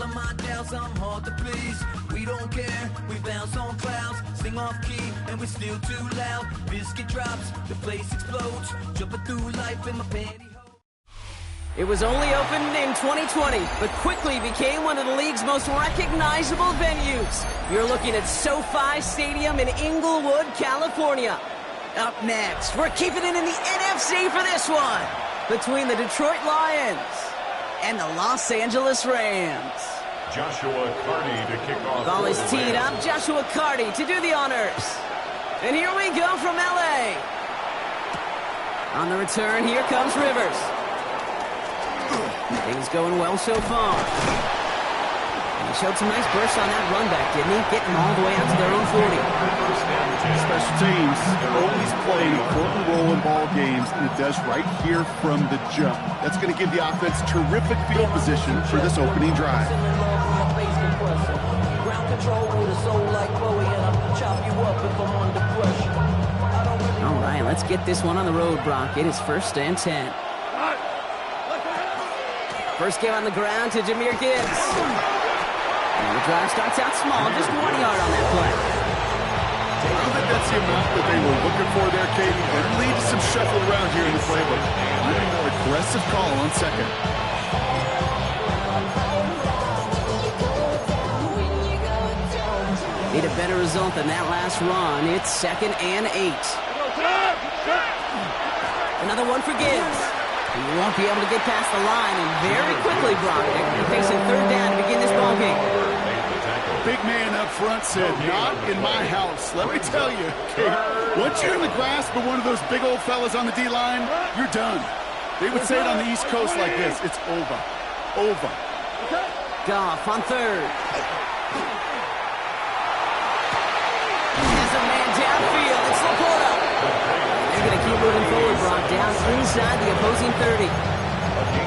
all of my doubts, I'm hard to please. We don't care, we bounce on clouds, sing off key, and we're still too loud. Biscuit drops, the place explodes, jumping through life in my pantyhose. It was only opened in 2020, but quickly became one of the league's most recognizable venues. You're looking at SoFi Stadium in Inglewood, California. Up next, we're keeping it in the NFC for this one, between the Detroit Lions and the Los Angeles Rams. Joshua Carty to kick off. Ball is teed up. Joshua Carty to do the honors. And here we go from L.A. On the return, here comes Rivers. Things going well so far. And he showed some nice bursts on that run back, didn't he? Getting all the way out to their own 40. Special teams always play an important role in ball games, and it does right here from the jump. That's going to give the offense terrific field position for this opening drive. All right, let's get this one on the road, Brock. It is 1st and 10. First game on the ground to Jahmyr Gibbs. And the drive starts out small, just 1 yard on that play. I think that's the amount that they were looking for there, Katie. It'll lead to some shuffle around here in the playbook. Maybe more aggressive call on second. Need a better result than that last run. It's 2nd and 8. Another one for Gibbs. He won't be able to get past the line, and very quickly, Brock, they're going to be facing 3rd down to begin this ball game. Big man up front said, "Not in my house." Let me tell you, Kate, once you're in the grasp of one of those big old fellas on the D-line, you're done. They would say it on the East Coast like this: it's over. Over. Goff on 3rd. There's a man downfield. It's Laporta. They're going to keep moving forward, Brock, down inside the opposing 30.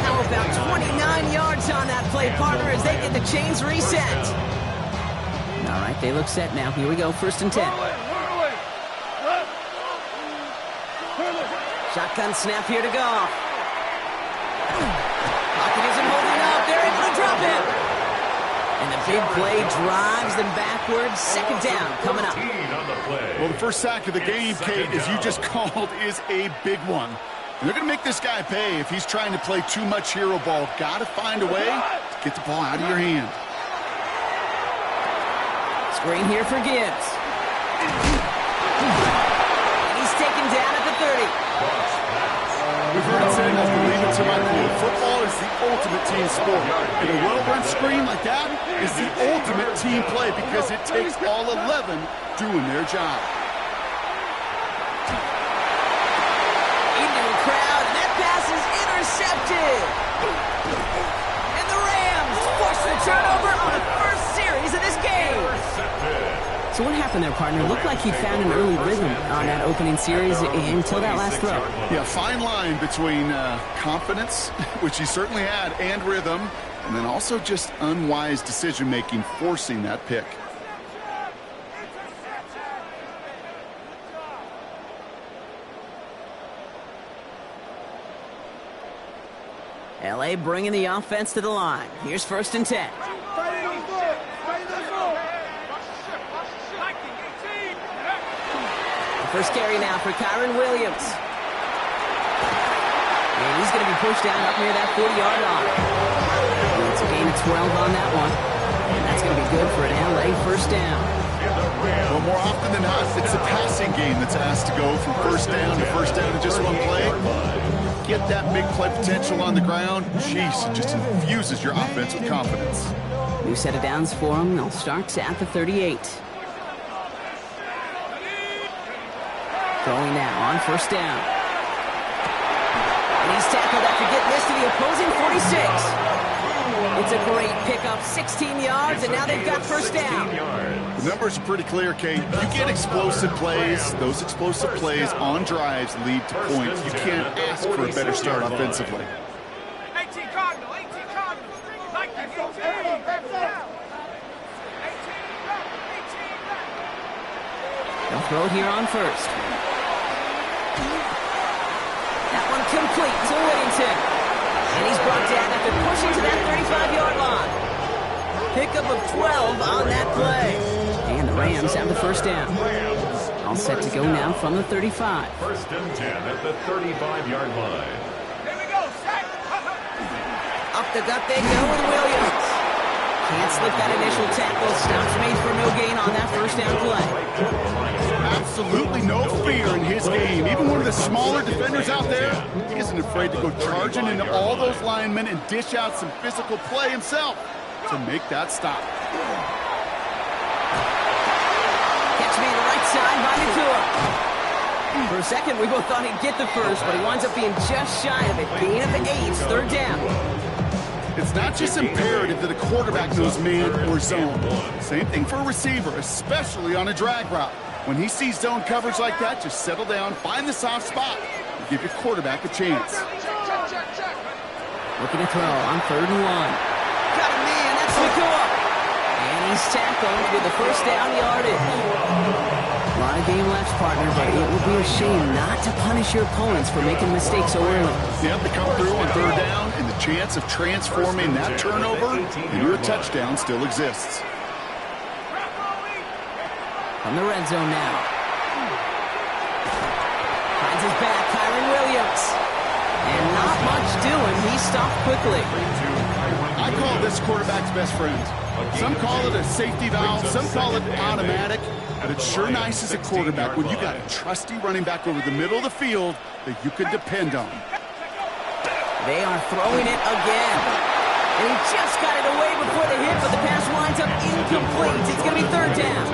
How about 29 yards on that play, partner, as they get the chains reset. All right, they look set now. Here we go, 1st and 10. Shotgun snap here to Goff. Pocket isn't holding up. They're able to drop him. And the big play drives them backwards. 2nd down coming up. Well, the first sack of the game, Kate, as you just called, is a big one. And they're going to make this guy pay if he's trying to play too much hero ball. Got to find a way to get the ball out of your hand. Screen here for Gibbs. And he's taken down at the 30. We've heard it said, I'll believe it to my core. Football is the ultimate team sport. And a well-run screen like that is the ultimate team play because it takes all 11 doing their job. Evening crowd, and that pass is intercepted. And the Rams force the turnover on the first series of this game. So what happened there, partner? Looked like he found an early rhythm on that opening series until that last throw. Yeah, fine line between confidence, which he certainly had, and rhythm, and then also just unwise decision-making, forcing that pick. L.A. bringing the offense to the line. Here's 1st and 10. First carry now for Kyren Williams. And he's going to be pushed down up near that 40-yard line. It's a gain of 12 on that one. And that's going to be good for an LA 1st down. Well, more often than not, it's a passing game that's asked to go from 1st down to 1st down in just one play. Get that big play potential on the ground. Jeez, it just infuses your offense with confidence. New set of downs for him. They'll start at the 38. Going now on 1st down. And he's tackled after getting this to the opposing 46. It's a great pickup, 16 yards, and now they've got 1st down. The numbers are pretty clear, Kate. You get explosive plays. Those explosive plays on drives lead to points. You can't ask for a better start offensively. 18 Cardinal, 18 Cardinal. Like that, 18. They'll throw it here on 1st. That one complete to Whittington. And he's brought down after pushing to that 35-yard line. Pickup of 12 on that play. And the Rams have the first down. All set to go now from the 35. First and 10 at the 35-yard line. Here we go, set. Up the gut they go with Williams. Can't slip that initial tackle. Stops made for no gain on that first down play. Absolutely no fear in his game. Even one of the smaller defenders out there, he isn't afraid to go charging into all those linemen and dish out some physical play himself to make that stop. Catch me on the right side by Nakua. For a second, we both thought he'd get the first, but he winds up being just shy of it. Gain of 8, third down. It's not just imperative that a quarterback knows man or zone. Same thing for a receiver, especially on a drag route. When he sees zone coverage like that, just settle down, find the soft spot, and give your quarterback a chance. Looking to throw on 3rd and 1. Got a man, that's Nakua. And he's tackled with the first down yardage. A lot of game left, partner, but it would be a shame not to punish your opponents for making mistakes so early. Yeah, they come through on 3rd down, and the chance of transforming that turnover into a touchdown still exists. From the red zone now. Finds his back, Kyren Williams. And not much doing. He stopped quickly. I call this quarterback's best friend. Some call it a safety valve, some call it automatic, but it's sure nice as a quarterback when you got a trusty running back over the middle of the field that you can depend on. They are throwing it again. And he just got it away before the hit, but the pass winds up incomplete. It's going to be 3rd down.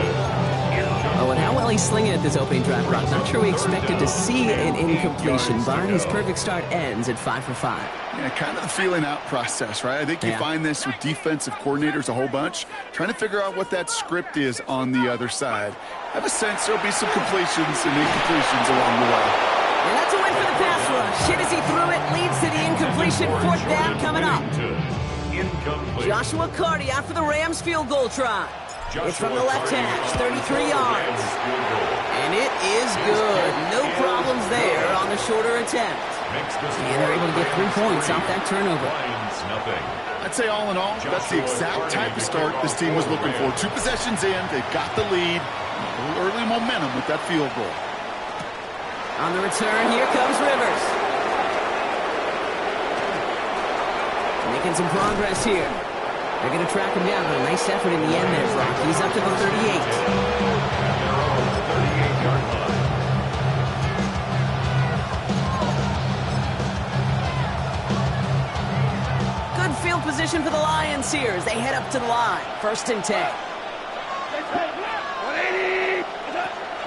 Oh, and how well he's slinging at this opening drive, Brock. Not sure we expected to see an incompletion, but his perfect start ends at 5 for 5. Yeah, kind of the feeling out process, right? I think you find this with defensive coordinators a whole bunch, trying to figure out what that script is on the other side. I have a sense there'll be some completions and incompletions along the way. And that's a win for the pass rush. Hit as he threw it, leads to the incompletion. 4th down coming up. Joshua Carty after the Rams field goal try. It's from the left hash, 33 yards. And it is good. No problems there on the shorter attempt. And they're able to get 3 points off that turnover. I'd say all in all, that's the exact type of start this team was looking for. 2 possessions in, they've got the lead. A little early momentum with that field goal. On the return, here comes Rivers. Making some progress here. They're going to track him down, but a nice effort in the end there, Brock. He's up to the 38. Good field position for the Lions here as they head up to the line. 1st and 10.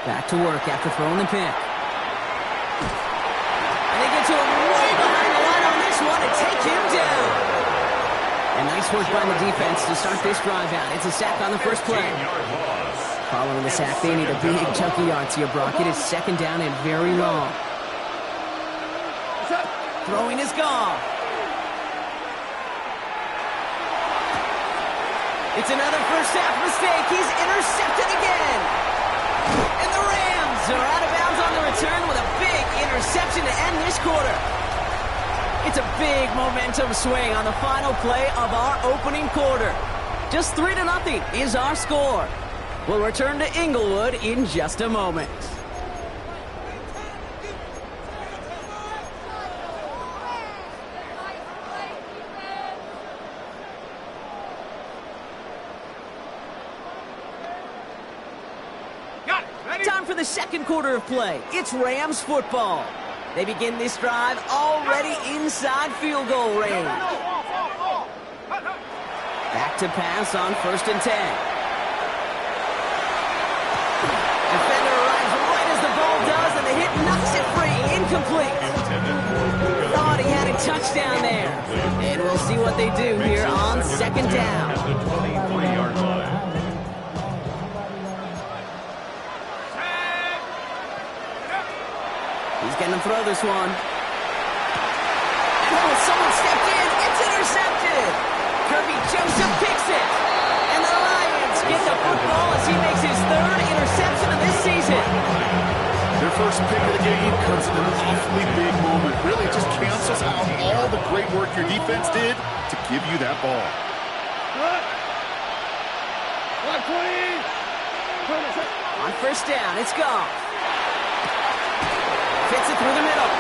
Back to work after throwing the pick. And they get to him way behind the line on this one and take him down. And nice work by the defense to start this drive out. It's a sack on the first play. Following the sack, they need a big chunky yards here, Brock. It is 2nd down and very long. Throwing is gone. It's another first half mistake. He's intercepted again. And the Rams are out of bounds on the return with a big interception to end this quarter. It's a big momentum swing on the final play of our opening quarter. Just 3-0 is our score. We'll return to Inglewood in just a moment. Time for the second quarter of play. It's Rams football. They begin this drive already inside field goal range. Back to pass on 1st and 10. Defender arrives right as the ball does, and the hit knocks it free. Incomplete. Thought he had a touchdown there. And we'll see what they do here on 2nd down. He's going to throw this one. Oh, someone stepped in. It's intercepted. Kirby Joseph kicks it. And the Lions get the football as he makes his 3rd interception of this season. Their first pick of the game comes in an awfully big moment. Really just cancels out all the great work your defense did to give you that ball. On first down, it's Goff. Fits it through the middle.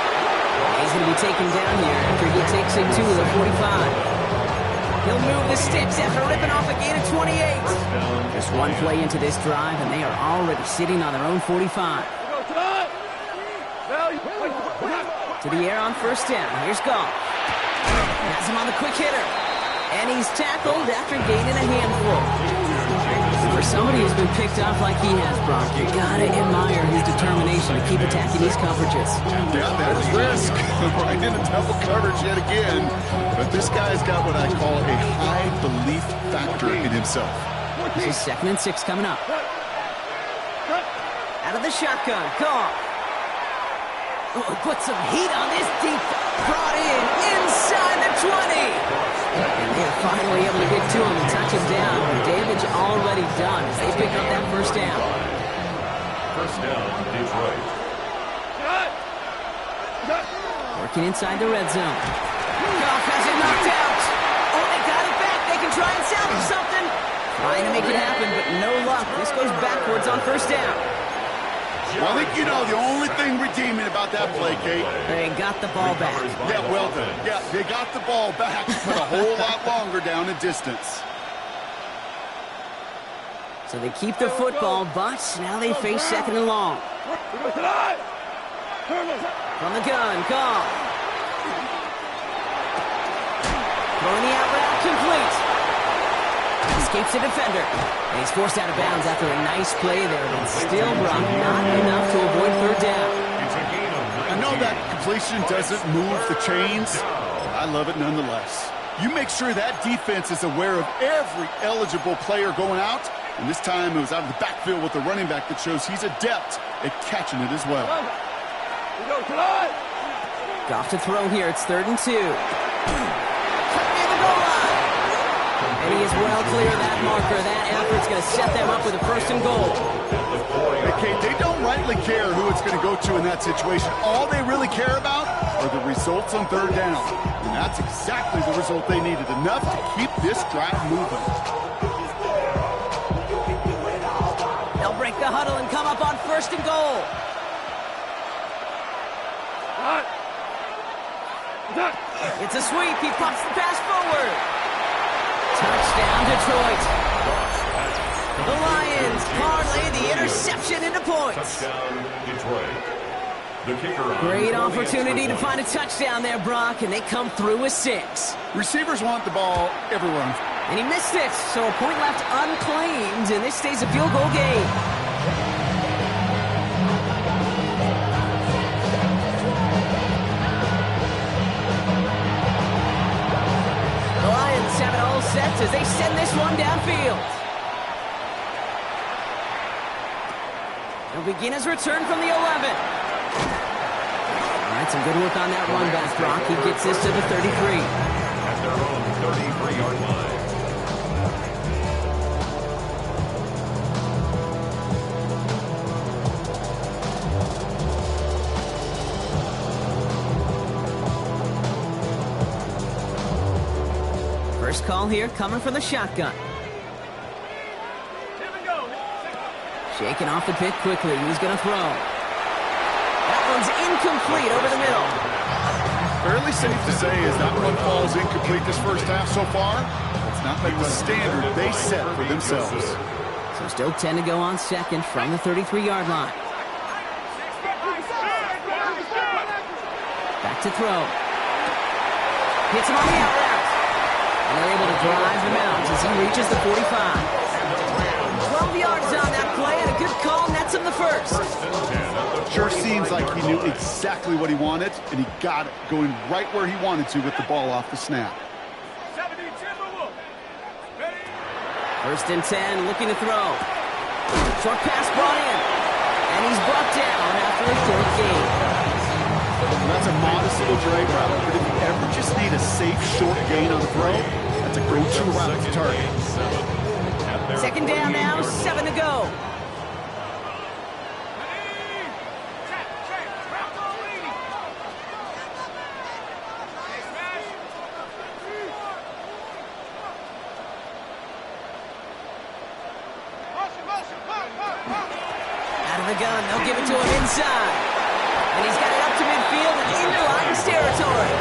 He's going to be taken down here after he takes it to the 45. He'll move the sticks after ripping off a gain of 28. Just one play into this drive, and they are already sitting on their own 45. To the air on first down. Here's Goff. Has him on the quick hitter. And he's tackled after gaining a handful. For somebody who's been picked off like he has, Brock, you gotta admire his determination to keep attacking these coverages. Yeah, that is risk. Right into double coverage yet again. But this guy's got what I call a high belief factor in himself. This is 2nd and 6 coming up. Out of the shotgun, Goff. Oh, put some heat on this deep. Brought in inside the 20. And they're finally able to get to him and touch him down. Damage already done as they pick up that first down. First down, Detroit. Working inside the red zone. Goff has it knocked out. Oh, they got it back. They can try and salvage something. Trying to make it happen, but no luck. This goes backwards on first down. Well, I think you know the only thing redeeming about that play, Kate. They got the ball back. Yeah, well done. Yeah, they got the ball back, but a whole lot longer down in distance. So they keep the football, but now they face 2nd and long. From the gun, Goff. Throwing the out route complete. Escapes the defender. And he's forced out of bounds after a nice play there, but still, Brock, not enough to avoid third down. I know that completion doesn't move the chains, but I love it nonetheless. You make sure that defense is aware of every eligible player going out, and this time it was out of the backfield with a running back that shows he's adept at catching it as well. Goff to throw here. It's 3rd and 2. Cut near the goal line. And he is well clear of that marker. That effort's going to set them up with a 1st and goal. Okay, they don't rightly care who it's going to go to in that situation. All they really care about are the results on third down. And that's exactly the result they needed. Enough to keep this drive moving. They'll break the huddle and come up on 1st and goal. It's a sweep. He pops the pass forward. Touchdown, Detroit. The Lions parlay the interception into points. Touchdown, Detroit. The kicker. Great opportunity to find a touchdown there, Brock, and they come through with 6. Receivers want the ball everywhere. And he missed it, so a point left unclaimed, and this stays a field goal game. The Lions have it all set as they send this one downfield. He'll begin his return from the 11. All right, some good work on that run back, Brock. He gets this to the 33. At their own 33-yard line. First call here coming from the shotgun. Shaking off the pick quickly. He's going to throw. That one's incomplete over the middle. Fairly safe to say is that one falls incomplete this first half so far. It's not like the standard they set for themselves. So still 10 to go on second from the 33-yard line. Back to throw. Hits him on the out route. And they're able to drive him out as he reaches the 45. 12 yards on that play, and a good call nets him the first. Sure seems like he knew exactly what he wanted, and he got it, going right where he wanted to with the ball off the snap. 1st and 10, looking to throw. Short pass brought in, and he's brought down after a short gain. Well, that's a modest little drag route, but if you ever just need a safe short gain on the throw, that's a go-to route to target. 2nd down now, 7 to go. gun. They'll give it to him inside. And he's got it up to midfield and into Lions territory.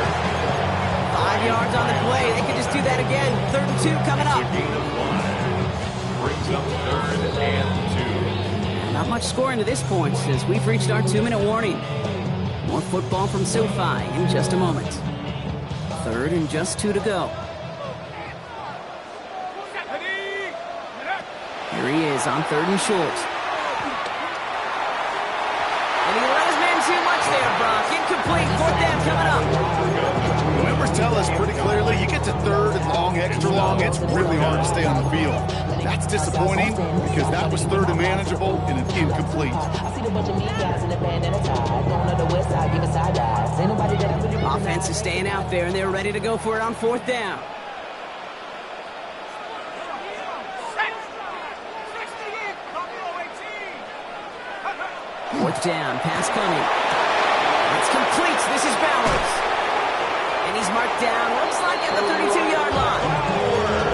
5 yards on the play. They can just do that again. 3rd and 2 coming up. Gain of 1. Brings up 3rd and 2. Not much scoring to this point as we've reached our 2-minute warning. More football from SoFi in just a moment. 3rd and just 2 to go. Here he is on 3rd and short. And he let his man too much there, Brock. Incomplete. 4th down coming up. The numbers tell us pretty clearly, you get to 3rd and long, extra long, it's really hard to stay on the field. That's disappointing because that was 3rd and manageable and an incomplete. Offense is staying out there, and they're ready to go for it on 4th down. 4th down, pass coming. It's complete. This is Bowers. And he's marked down, looks like at the 32-yard line.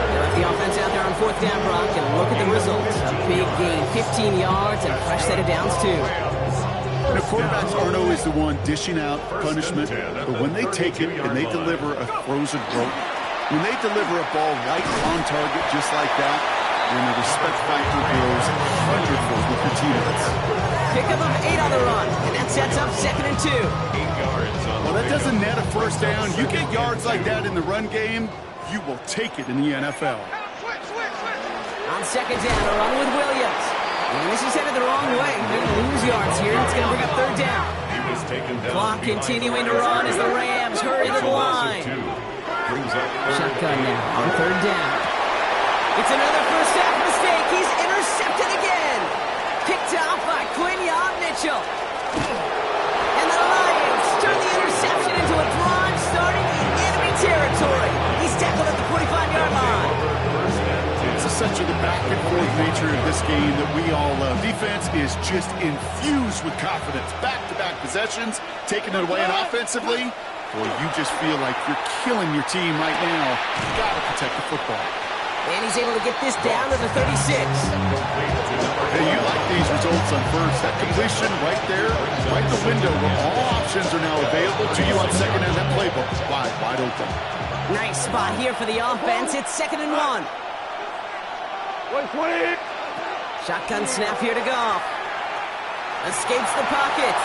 They left the offense out there on 4th down, Brock, and look at the results. A big gain, 15 yards, and a fresh set of downs, too. The quarterbacks aren't always the one dishing out punishment, but when they take it and they deliver a frozen rope, when they deliver a ball right on target just like that, then the respect factor grows 100-fold with your teammates. Pickup of 8 on the run, and that sets up 2nd and 2. 8 yards on Well, that doesn't net a 1st down. You get yards like that in the run game, you will take it in the NFL. On 2nd down, a run with Williams. And this is headed the wrong way. They're going to lose yards here. It's going to bring up 3rd down. He was taken down. Clock continuing to run as the Rams hurry to the line. Shotgun now on 3rd down. It's another first half mistake. He's intercepted again. Picked off by Quinyon Mitchell. And the Lions turn the interception into a drive starting in enemy territory. He's tackled at the 45-yard line. It's essentially the back-and-forth nature of this game that we all love. Defense is just infused with confidence. Back-to-back possessions, taking it away and offensively. Boy, you just feel like you're killing your team right now. You got to protect the football. And he's able to get this down to the 36. Hey, you like these results on 1st. That completion right there, right in the window where all options are now available to you on 2nd and that playbook is wide open. Nice spot here for the offense. It's 2nd and 1. Shotgun snap here to Goff. Escapes the pocket.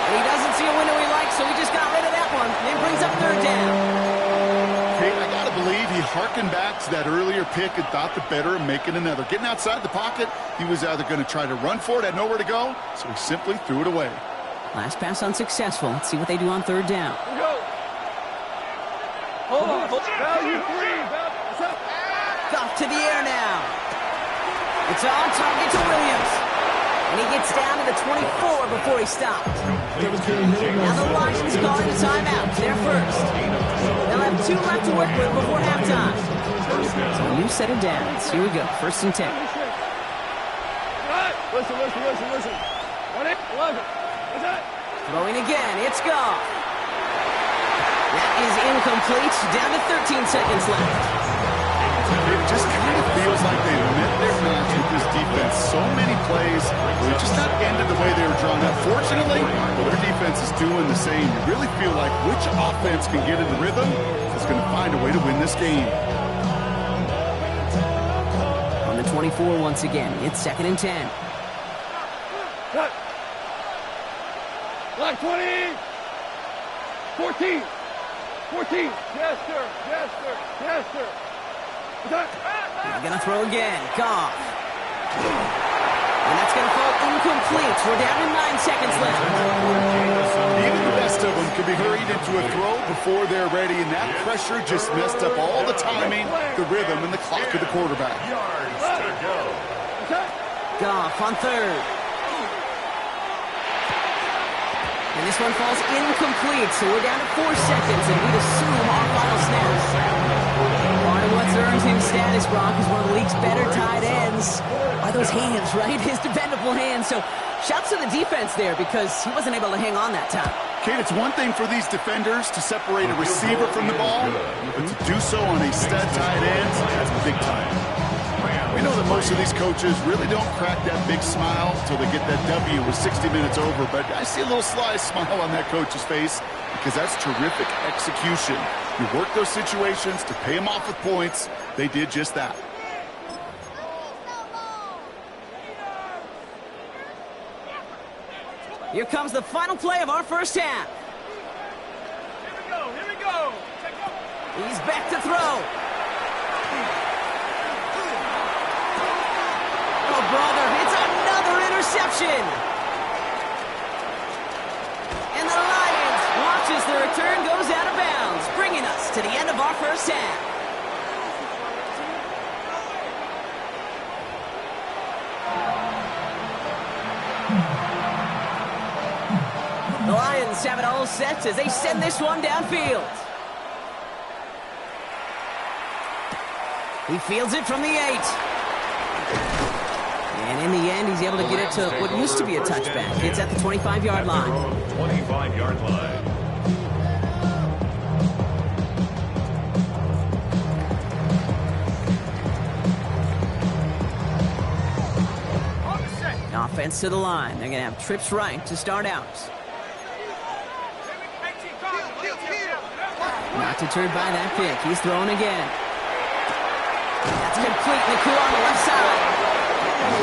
And he doesn't see a window he likes, so he just got rid of that one. And brings up 3rd down. Hey, I got to believe he harkened back to that earlier pick and thought the better of making another. Getting outside the pocket, he was either going to try to run for it, had nowhere to go, so he simply threw it away. Last pass unsuccessful. Let's see what they do on 3rd down. Hold on. Value 3. Goff to the air now. It's on target to Williams. And he gets down to the 24 before he stopped. Now the Lions calling a timeout. They're first. They'll have 2 left to work with before halftime. So a new set of downs. Here we go. 1st and 10. Listen. 11. Throwing again. It's Goff. That is incomplete. Down to 13 seconds left. It just kind of feels like they've met their match with this defense. So many plays, they just not ended the way they were drawn up. Fortunately, their defense is doing the same. You really feel like which offense can get into rhythm is going to find a way to win this game. On the 24 once again, it's 2nd and 10. Cut. Line 20. 14. Yes, sir. They're going to throw again. Goff. And that's going to fall incomplete. We're down to 9 seconds left. Even the best of them can be hurried into a throw before they're ready, and that pressure just messed up all the timing, the rhythm, and the clock of the quarterback. Yards to go. Goff on 3rd. And this one falls incomplete, so we're down to 4 seconds, and we'd assume our final snaps. Part of what's earned him status, Brock, is one of the league's better tight ends. By those hands, right? His dependable hands. So shouts to the defense there because he wasn't able to hang on that time. Kate, it's one thing for these defenders to separate a receiver from the ball, but to do so on a stud tight end, that's big time. We know that most of these coaches really don't crack that big smile until they get that W with 60 minutes over, but I see a little sly smile on that coach's face because that's terrific execution. You work those situations to pay them off with points. They did just that. Here comes the final play of our first half. Here we go. He's back to throw. Oh, brother, it's another interception. And the Lions watch as the return goes out of bounds, bringing us to the end of our first half. The Lions have it all set as they send this one downfield. He fields it from the 8. And in the end, he's able to get it to what used to be a touchback. It's at the 25-yard line. 25-yard line. Offense to the line. They're going to have trips right to start out. Not deterred by that pick. He's throwing again. That's complete. Nakua on the left side.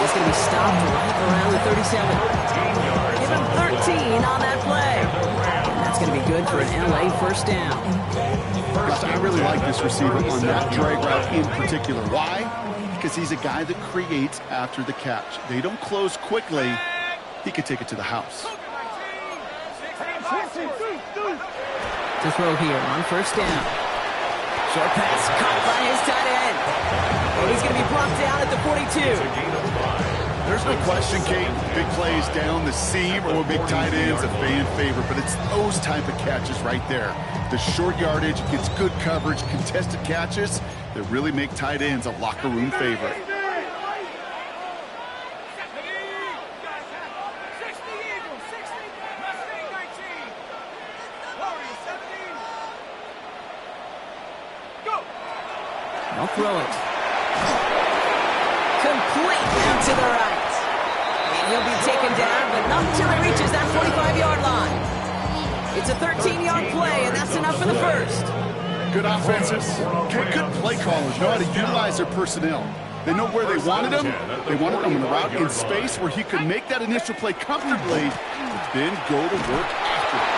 He's going to be stopped right around the 37. Give him 13 on that play. And that's going to be good for an LA first down. I really like this receiver on that drag route in particular. Why? Because he's a guy that creates after the catch. They don't close quickly. He could take it to the house. To throw here on first down. Short pass caught by his tight end. And he's going to be brought down at the 42. There's no question, Kate. Big plays down the seam or big tight ends a fan favorite, but it's those type of catches right there. The short yardage gets good coverage, contested catches that really make tight ends a locker room favorite. They'll throw it. Complete out to the right. And he'll be taken down, but not until he reaches that 45-yard line. It's a 13-yard play, and that's enough for the first. Good offenses. Good play callers know how to utilize their personnel. They know where they wanted him. They wanted him on the route in space where he could make that initial play comfortably, but then go to work after it.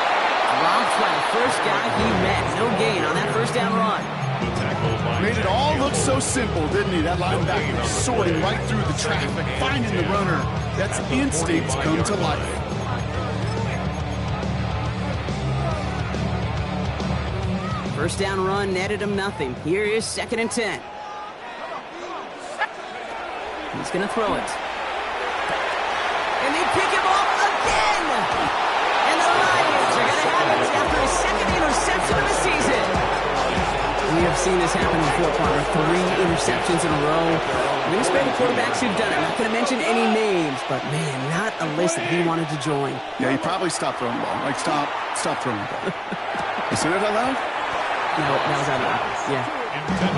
Dropped by the first guy he met. No gain on that first down run. Made it all look so simple, didn't he? That linebacker sorting right through the traffic, finding the runner. That's instincts come to life. First down run netted him nothing. Here is 2nd and 10. He's going to throw it. And they pick him off again! And the Lions are going to have it after his 2nd interception of the season. We have seen this happen before, Palmer. 3 interceptions in a row. We're going to spare the quarterbacks who've done it. I'm not going to mention any names, but man, not a list that he wanted to join. Yeah, he probably stopped throwing the ball. Like, stop throwing the ball. You say that out loud? No, that was out loud. Yeah.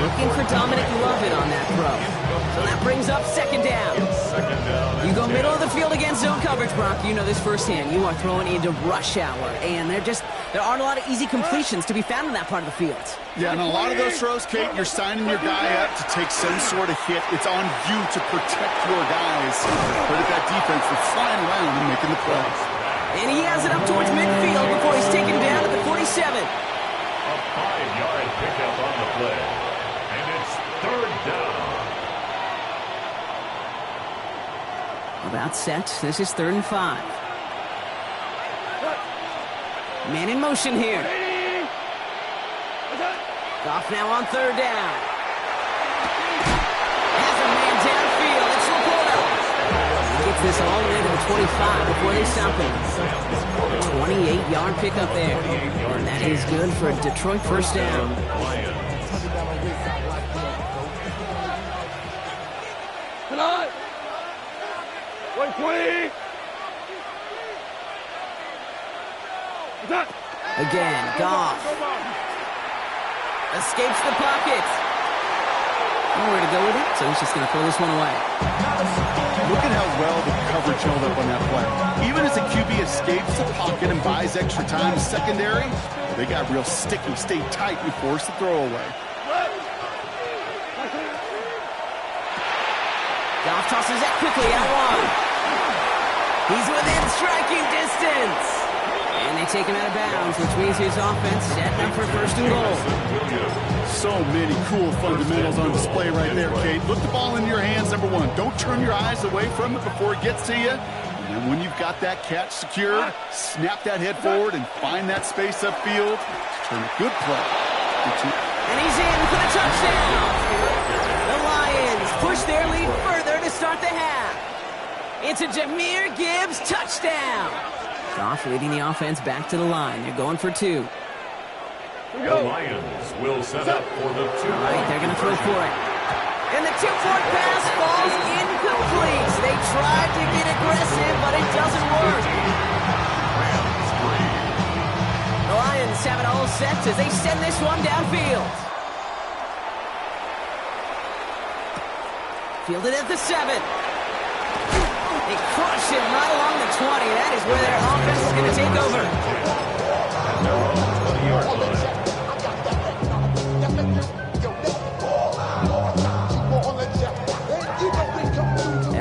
Looking for Dominic Lovett on that throw. So that brings up 2nd down. You go middle of the field against zone coverage, Brock. You know this firsthand. You are throwing into rush hour, and there aren't a lot of easy completions to be found in that part of the field. Yeah, and a lot of those throws, Kate, you're signing your guy up to take some sort of hit. It's on you to protect your guys. But at that defense that's flying around and making the plays. And he has it up towards midfield before he's taken down at the 47. A 5-yard pickup on the play. And it's 3rd down. About set. This is 3rd and 5. Man in motion here. Goff now on 3rd down. Has a man downfield. It's Laporta. He gets this all the way to the 25 before they stop him. 28-yard pickup there. And that is good for a Detroit first down. Again, Goff escapes the pocket. Nowhere to go with it, so he's just going to throw this one away. Look at how well the coverage held up on that play. Even as the QB escapes the pocket and buys extra time secondary, they got real sticky, stayed tight, and forced the throwaway. Goff tosses that quickly out one. He's within striking distance. And they take him out of bounds, which means his offense setting up for first and goal. So many cool fundamentals on display right there, Kate. Look the ball in your hands, number one. Don't turn your eyes away from it before it gets to you. And then when you've got that catch secured, snap that head forward and find that space upfield to turn a good play. And he's in for the touchdown. The Lions push their lead further to start the half. It's a Jahmyr Gibbs touchdown. Goff leading the offense back to the line. They're going for two. The Lions will set up for the two. All right, they're going to throw for it. And the two-point pass falls incomplete. They tried to get aggressive, but it doesn't work. The Lions have it all set as they send this one downfield. Fielded at the 7. They crush him right along the 20. That is where their offense is going to take over.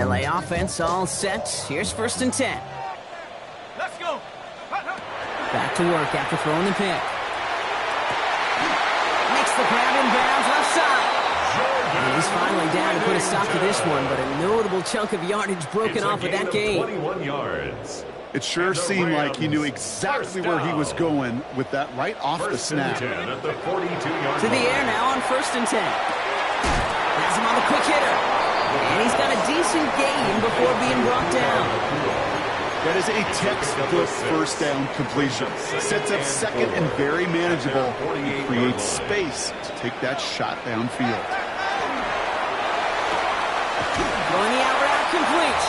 LA offense all set. Here's 1st and 10. Let's go. Back to work after throwing the pick. Makes the grab in bounds left side. And he's finally down to put a stop to this one, but a notable chunk of yardage broken off with that gain. 21 yards. It sure seemed like he knew exactly where he was going with that right off the snap. To the air now on 1st and 10. Has him on the quick hitter. And he's got a decent gain before being brought down. That is a textbook first down completion. Sets up second and very manageable. It creates space to take that shot downfield. Going the out route complete.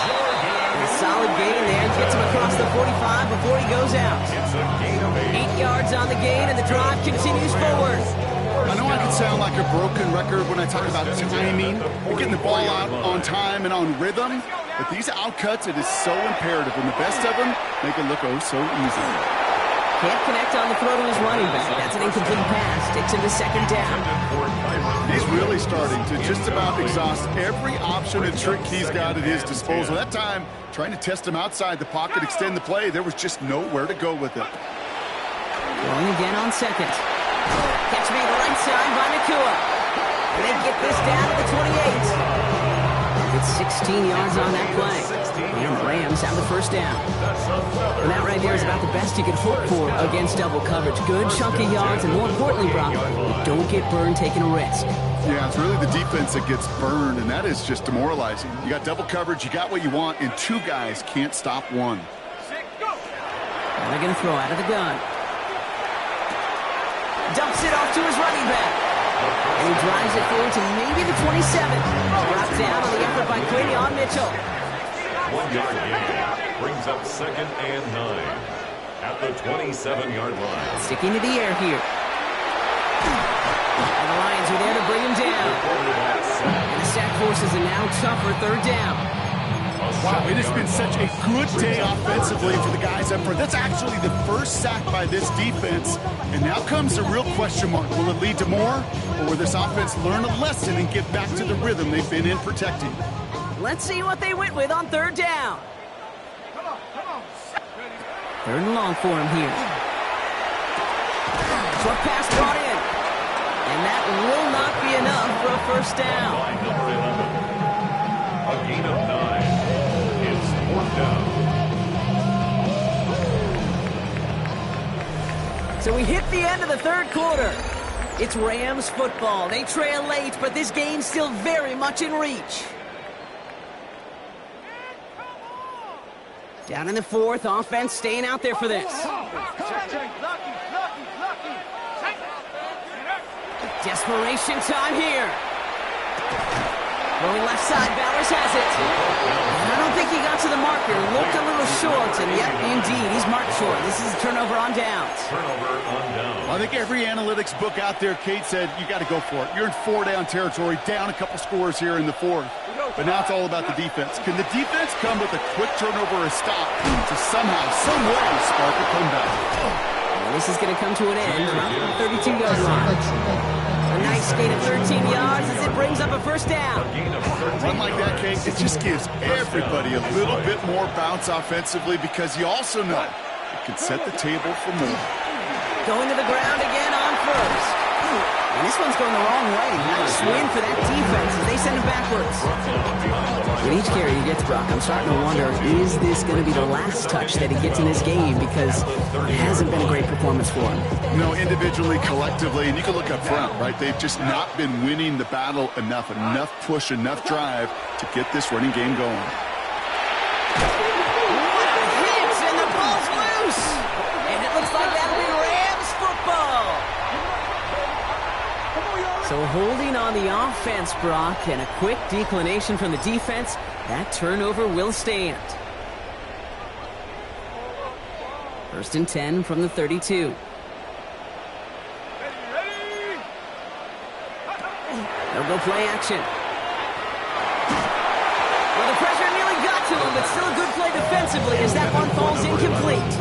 And a solid gain there. Gets him across the 45 before he goes out. 8 yards on the gain, and the drive continues forward. I know I can sound like a broken record when I talk about timing and getting the ball out on time and on rhythm, but these outcuts, it is so imperative, and the best of them make it look oh so easy. Can't connect on the throw to his running back. That's an incomplete pass. Takes him to 2nd down. He's really starting to just about exhaust every option and trick he's got at his disposal. That time, trying to test him outside the pocket, extend the play, there was just nowhere to go with it. Going again on 2nd. Catch me right side by Nacua. And they get this down to the 28. It's 16 yards on that play. And the Rams have the 1st down. And that right there is about the best you can hope for against double coverage. Good chunk of yards, and more importantly, Brock, don't get burned taking a risk. Yeah, it's really the defense that gets burned, and that is just demoralizing. You got double coverage, you got what you want, and 2 guys can't stop one. And they're going to throw out of the gun. Dumps it off to his running back. And he drives it forward to maybe the 27. Brought down on the effort by Quinion Mitchell. 1 yard gain brings up 2nd and 9 at the 27-yard line. Sticking to the air here. And the Lions are there to bring him down. And the sack forces a now tougher 3rd down. Wow, it has been such a good day offensively for the guys up front. That's actually the first sack by this defense. And now comes the real question mark. Will it lead to more? Or will this offense learn a lesson and get back to the rhythm they've been in protecting? Let's see what they went with on 3rd down. Come on. 3rd and long for him here. Short pass brought in. And that will not be enough for a 1st down. Line number 11. A gain of 9. It's 4th down. So we hit the end of the 3rd quarter. It's Rams football. They trail late, but this game's still very much in reach. Down in the 4th, offense staying out there for this. Desperation time here. Going left side, Bowers has it. And I don't think he got to the marker. Looked a little short, and yep, indeed, he's marked short. This is a turnover on downs. Turnover on downs. I think every analytics book out there, Kate, said you got to go for it. You're in 4-down territory, down a couple scores here in the fourth. But now it's all about the defense. Can the defense come with a quick turnover or a stop to somehow, some way, spark a comeback? And this is going to come to an end around the 32-yard line. A nice gain of 13 yards as it brings up a first down. Run like that, Kate, it just gives everybody a little bit more bounce offensively because you also know it can set the table for more. Going to the ground again on first. And this one's going the wrong way. Nice win for that defense as they send him backwards. With each carry he gets, Brock, I'm starting to wonder, is this going to be the last touch that he gets in this game? Because it hasn't been a great performance for him. No, individually, collectively, and you can look up front, right? They've just not been winning the battle enough push, enough drive to get this running game going. What a hit, and the ball's loose. And it looks like that'll be Rams football. So holding on the offense, Brock, and a quick declination from the defense, that turnover will stand. 1st and 10 from the 32. They'll go play action. Well, the pressure nearly got to him, but still a good play defensively as that one falls incomplete.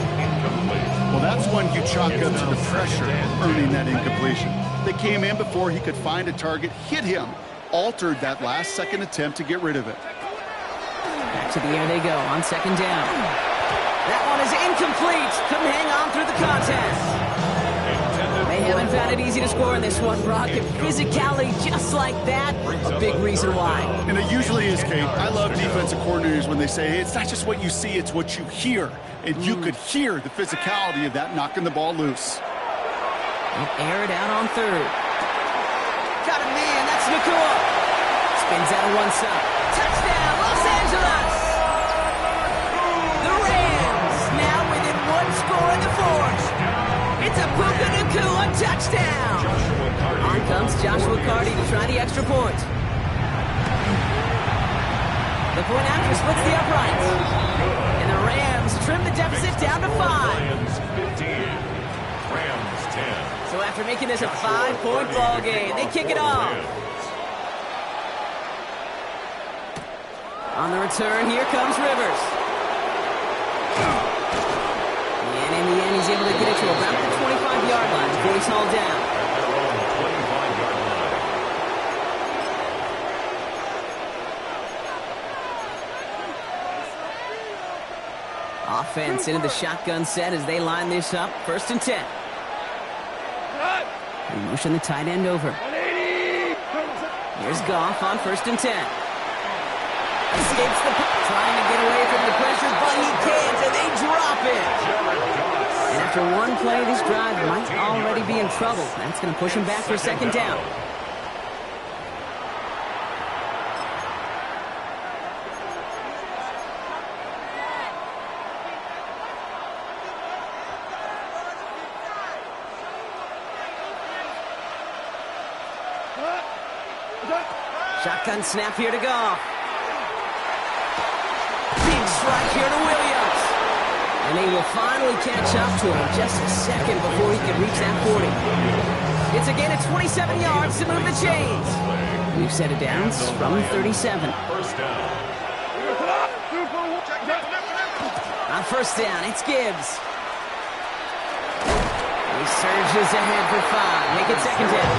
Well, that's one you chalk up to the pressure earning that incompletion. They came in before he could find a target, hit him, altered that last-second attempt to get rid of it. Back to the air they go on 2nd down. That one is incomplete. Couldn't hang on through the contest. They haven't found it easy to score in this one, Brock. And physicality just like that, a big reason why. And it usually is, Kate. I love defensive coordinators when they say, hey, it's not just what you see, it's what you hear. And you could hear the physicality of that knocking the ball loose. They'll air it out on 3rd. Got a man, that's Nakua. Spins out of one side. Touchdown, Los Angeles! The Rams now within 1 score in the 4th. It's a Puka Nakua touchdown! On comes Joshua Carty to try the extra point. The point after splits the uprights. And the Rams trim the deficit down to 5. Lions 15, Rams 10. So after making this a 5-point ball game, they kick it off. On the return, here comes Rivers. And in the end, he's able to get it to around the 25-yard line before he's hauled down. At their own 25-yard line. Offense into the shotgun set as they line this up. 1st and 10. We motion the tight end over. Here's Goff on 1st and 10. Escapes the trying to get away from the pressure, but he can't, and they drop it. And after one play, this drive might already be in trouble. That's going to push him back for 2nd down. Shotgun snap here to Goff. Big strike here to Williams. And they will finally catch up to him just a second before he can reach that 40. It's a gain of 27 yards to move the chains. We've set it down from 37. 1st down. On 1st down, it's Gibbs. He surges ahead for 5. Make it 2nd down.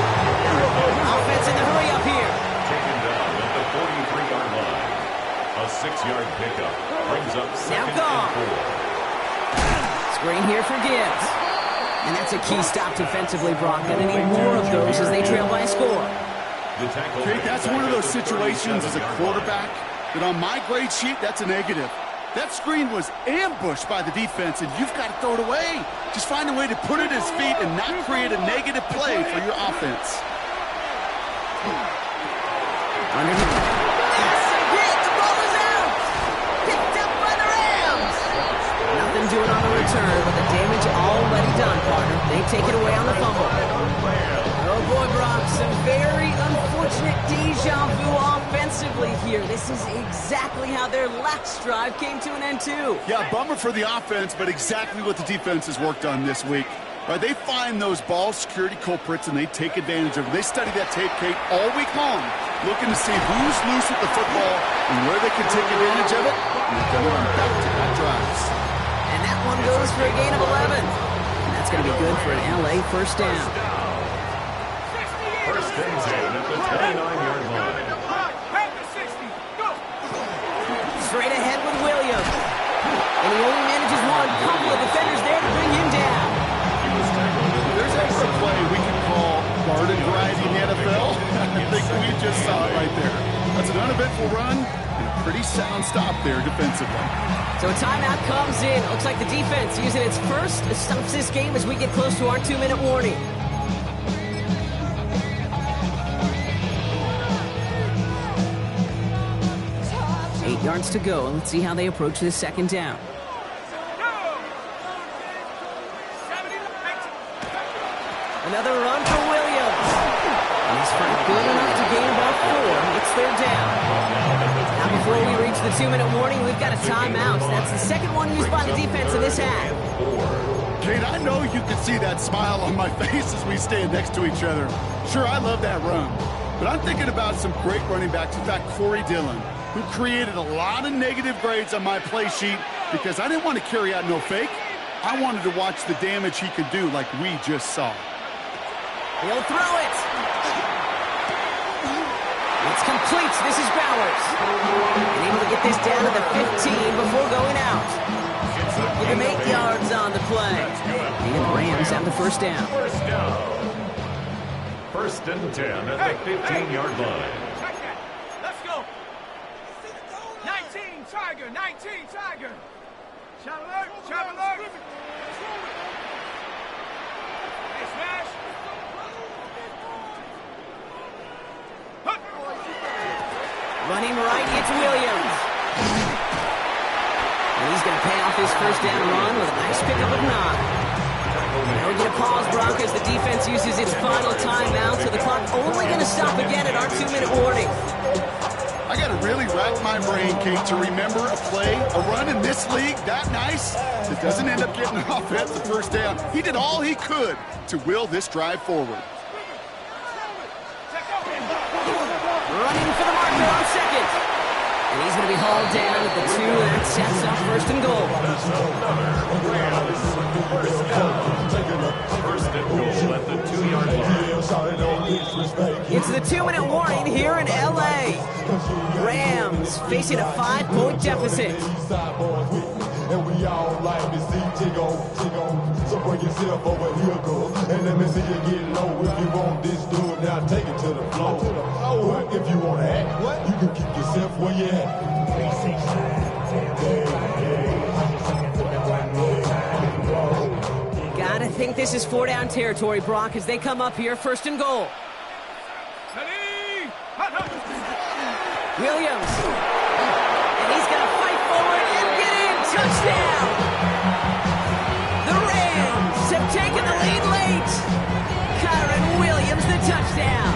Offense in the hurry up here. Taken down at the 43-yard line. A 6-yard pickup brings up 2nd and 4. Screen here for Gibbs. And that's a key stop defensively, Brock. And they need more of those as they trail by a score. Kate, that's one of those situations as a quarterback that on my grade sheet, that's a negative. That screen was ambushed by the defense, and you've got to throw it away. Just find a way to put it at his feet and not create a negative play for your offense. Underneath. That's a hit. The ball is out. Picked up by the Rams. Nothing doing on the return, but the damage already done, partner. They take it away on the fumble. Oh, boy, Brock. Some very unfortunate deja vu offensive defensively here. This is exactly how their last drive came to an end, too. Yeah, bummer for the offense, but exactly what the defense has worked on this week. Right, they find those ball security culprits, and they take advantage of it. They study that tape, Kate, all week long, looking to see who's loose with the football and where they can take advantage of it. And they've done it on back-to-back drives. And that one goes for a gain of 11. And that's going to be good for an L.A. first down. First and 10 at the 29-yard line. Straight ahead with Williams. And he only manages one. Couple of defenders there to bring him down. There's extra play we can call garden variety in the NFL. I think we just saw it right there. That's an uneventful run and a pretty sound stop there defensively. So a timeout comes in. Looks like the defense using its first stops this game as we get close to our 2-minute warning. Eight yards to go. Let's see how they approach this second down. Another run for Williams. And he's good enough to gain about 4. It's third down. Now before we reach the 2-minute warning, we've got a timeout. That's the second one used by the defense in this half. Kate, I know you can see that smile on my face as we stand next to each other. Sure, I love that run. But I'm thinking about some great running backs. In fact, Corey Dillon, who created a lot of negative grades on my play sheet because I didn't want to carry out no fake. I wanted to watch the damage he could do like we just saw. He'll throw it. It's complete. This is Bowers. And able to get this down to the 15 before going out. Give him 8 yards on the play. And the Rams have the first down. First and 10 at the 15-yard line. Let's go. 19 Tiger, 19 Tiger. Shot alert, shot alert. Hey, smash. Running right, it's Williams. And he's going to pay off his first down run with a nice pickup of 9. Now we get a pause, Brock, as the defense uses its final timeout, so the clock only going to stop again at our 2-minute warning. I got to really rack my brain, Kate, to remember a play, a run in this league that nice that doesn't end up getting an offensive first down. He did all he could to will this drive forward. Running for the marker on second. And he's going to be hauled down at the 2, and that sets up first and goal. First and goal at the 2-yard line. It's the 2-minute warning here in L.A. Rams facing a 5-point deficit. And we all like to see Jiggo. So bring yourself over here, girl. And let me see you get low. If you want this dude, now take it to the floor. But if you want to act, you can keep yourself where you at. Gotta think this is 4-down territory, Brock, as they come up here, first and goal. Williams. And he's gonna fight forward and get in. Touchdown! The Rams have taken the lead late. Kyren Williams, the touchdown.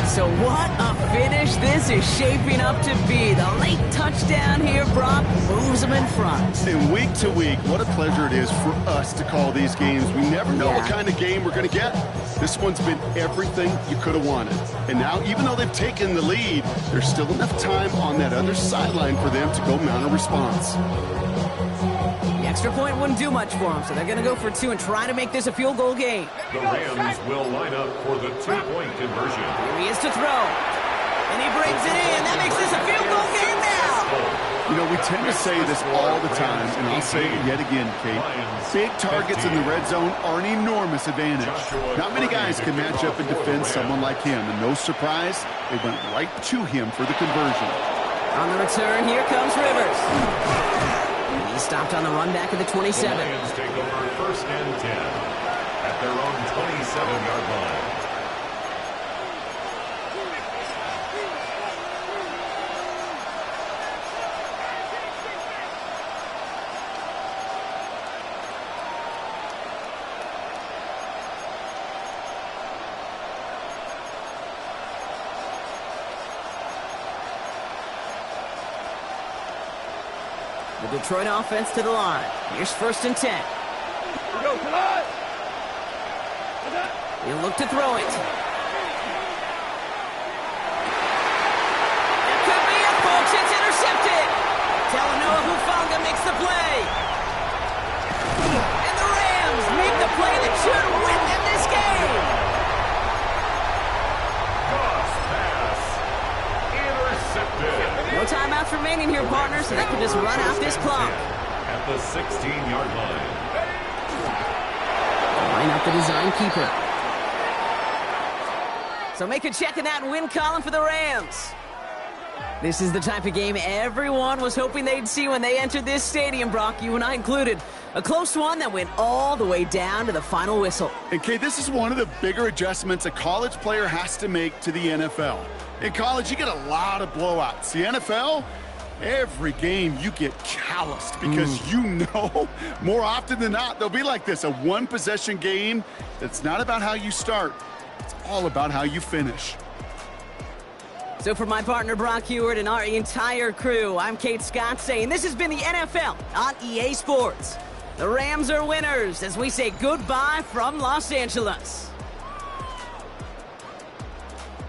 So what a finish this is shaping up to be. The late touchdown here, Brock, moves them in front. And week to week, what a pleasure it is for us to call these games. We never know what kind of game we're going to get. This one's been everything you could have wanted. And now, even though they've taken the lead, there's still enough time on that other sideline for them to go mount a response. The extra point wouldn't do much for them, so they're going to go for 2 and try to make this a field goal game. The Rams will line up for the 2-point conversion. Here he is to throw. And he brings it in. That makes this a field goal game now. You know, we tend to say this all the time, and I'll say it yet again, Kate. Big targets in the red zone are an enormous advantage. Not many guys can match up and defend someone like him, and no surprise, they went right to him for the conversion. On the return, here comes Rivers. He stopped on the run back at the 27. The Lions take over first and 10 at their own 27-yard line. The Detroit offense to the line. Here's 1st and 10. He'll look to throw it. It could be it, folks. It's intercepted. Talanoa Hufanga makes the play. And the Rams make the play that should win them this game. Cross pass. Intercepted. No timeouts remaining here, partners, so they can just run out this clock. At the 16-yard line. Line up the design keeper. So make a check in that win column for the Rams. This is the type of game everyone was hoping they'd see when they entered this stadium, Brock, you and I included. A close one that went all the way down to the final whistle. And, Kate, this is one of the bigger adjustments a college player has to make to the NFL. In college, you get a lot of blowouts. The NFL, every game you get calloused because you know more often than not they'll be like this, a one-possession game that's not about how you start. It's all about how you finish. So for my partner Brock Huard and our entire crew, I'm Kate Scott saying this has been the NFL on EA Sports. The Rams are winners as we say goodbye from Los Angeles.